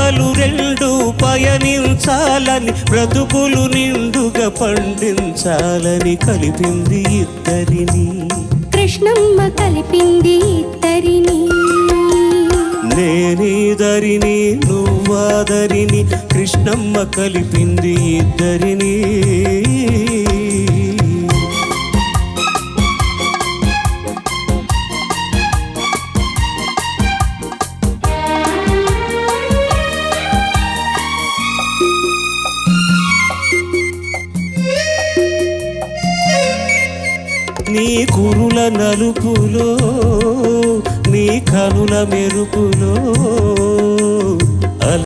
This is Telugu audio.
రెప్పలు రెండు పయనించాలని బ్రతుకులు నిండుగా పండించాలని కలిపింది ఇద్దరిని కృష్ణమ్మ కలిపింది ఇద్దరిని నేనీదరిని నువ్వాదరిని కృష్ణమ్మ కలిపింది ఇద్దరిని నీ కురుల నలుపులో నీ కనుల మెరుపులో